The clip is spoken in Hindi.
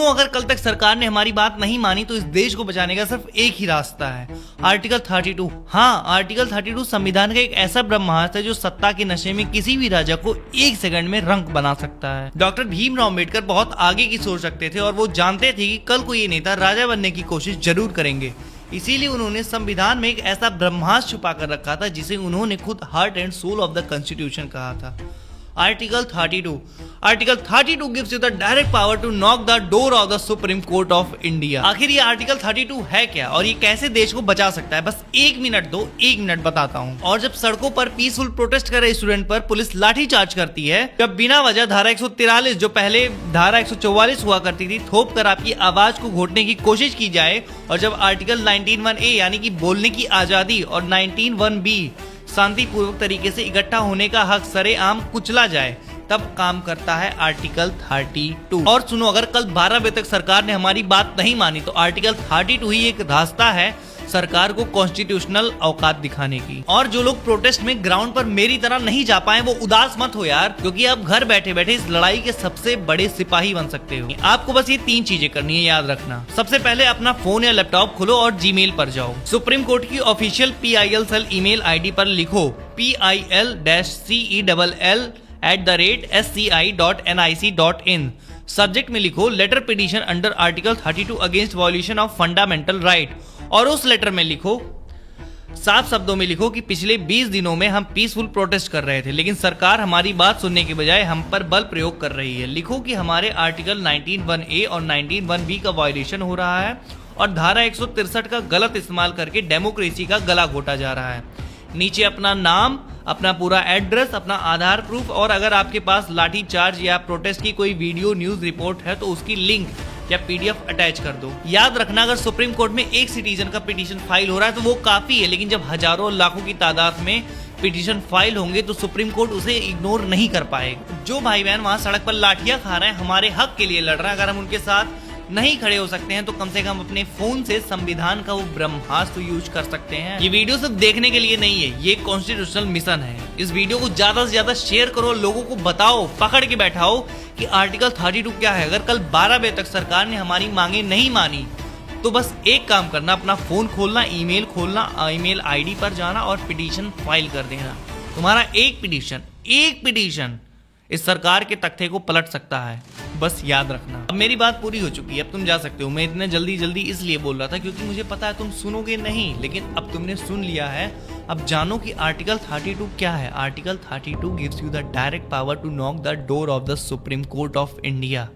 सुनो, अगर कल तक सरकार ने हमारी बात नहीं मानी तो इस देश को बचाने का सिर्फ एक ही रास्ता है, आर्टिकल 32। हाँ, आर्टिकल 32 संविधान का एक ऐसा ब्रह्मास्त्र है जो सत्ता के नशे में किसी भी राजा को एक सेकंड में रंक बना सकता है। डॉक्टर भीमराव अम्बेडकर बहुत आगे की सोच रखते थे और वो जानते थे कि कल को ये नेता राजा बनने की कोशिश जरूर करेंगे। इसीलिए उन्होंने संविधान में एक ऐसा ब्रह्मास्त्र छुपा कर रखा था जिसे उन्होंने खुद heart and soul of the constitution कहा था, article 32। Article 32 gives you the direct power to knock the door of the Supreme Court of India। आखिर ये आर्टिकल 32 है क्या और ये कैसे देश को बचा सकता है? बस 1 मिनट दो, 1 मिनट बताता हूँ। और जब सड़कों पर पीसफुल प्रोटेस्ट कर रहे स्टूडेंट पर पुलिस लाठी चार्ज करती है, जब बिना वजह धारा 143 जो पहले धारा 144 हुआ करती थी थोप कर आपकी आवाज को घोटने की कोशिश की जाए, और जब आर्टिकल 19(1)(a) यानी कि बोलने की आजादी और 19(1)(b) शांतिपूर्वक तरीके से इकट्ठा होने का हक सरेआम कुचला जाए, तब काम करता है आर्टिकल 32। और सुनो, अगर कल 12 बजे तक सरकार ने हमारी बात नहीं मानी तो आर्टिकल 32 ही एक रास्ता है सरकार को कॉन्स्टिट्यूशनल औकात दिखाने की। और जो लोग प्रोटेस्ट में ग्राउंड पर मेरी तरह नहीं जा पाए वो उदास मत हो यार, क्योंकि आप घर बैठे बैठे इस लड़ाई के सबसे बड़े सिपाही बन सकते हो। आपको बस ये 3 चीजें करनी है, याद रखना। सबसे पहले अपना फोन या लैपटॉप खोलो और जीमेल पर जाओ। सुप्रीम कोर्ट की official PIL cell email ID पर लिखो PIL-CELL@sci.nic.in। सब्जेक्ट में लिखो letter petition under article 32 against violation of fundamental right, और उस लेटर में लिखो, साफ शब्दों में लिखो कि पिछले 20 दिनों में हम पीसफुल प्रोटेस्ट कर रहे थे, लेकिन सरकार हमारी बात सुनने के बजाय हम पर बल प्रयोग कर रही है। लिखो कि हमारे आर्टिकल 19(1)(a) और 19(1)(b) का वायलेशन हो रहा है और धारा 163 का गलत इस्तेमाल करके डेमोक्रेसी का गला घोटा जा रहा है। नीचे अपना नाम, अपना पूरा एड्रेस, अपना आधार प्रूफ, और अगर आपके पास लाठी चार्ज या प्रोटेस्ट की कोई वीडियो न्यूज रिपोर्ट है तो उसकी लिंक या PDF अटैच कर दो। याद रखना, अगर सुप्रीम कोर्ट में एक सिटीजन का पिटीशन फाइल हो रहा है तो वो काफी है, लेकिन जब हजारों और लाखों की तादाद में पिटीशन फाइल होंगे तो सुप्रीम कोर्ट उसे इग्नोर नहीं कर पाएगा। जो भाई बहन वहां सड़क पर लाठियां खा रहे हैं, हमारे हक के लिए लड़ रहे हैं, अगर हम उनके साथ नहीं खड़े हो सकते हैं तो कम से कम अपने फोन से संविधान का वो ब्रह्मास्त्र यूज कर सकते हैं। ये वीडियो सिर्फ देखने के लिए नहीं है, ये कॉन्स्टिट्यूशनल मिशन है। इस वीडियो को ज्यादा से ज्यादा शेयर करो, लोगों को बताओ, पकड़ के बैठाओ कि आर्टिकल 32 क्या है। अगर कल 12 बजे तक सरकार ने हमारी मांगे नहीं मानी तो बस एक काम करना, अपना फोन खोलना, ईमेल खोलना, ईमेल ID पर जाना और पिटीशन फाइल कर देना। तुम्हारा एक पिटीशन इस सरकार के तख्ते को पलट सकता है, बस याद रखना। अब मेरी बात पूरी हो चुकी है, अब तुम जा सकते हो। मैं इतने जल्दी इसलिए बोल रहा था क्योंकि मुझे पता है तुम सुनोगे नहीं, लेकिन अब तुमने सुन लिया है। अब जानो कि आर्टिकल 32 क्या है। Article 32 gives you the direct power to knock the door of the supreme court of India.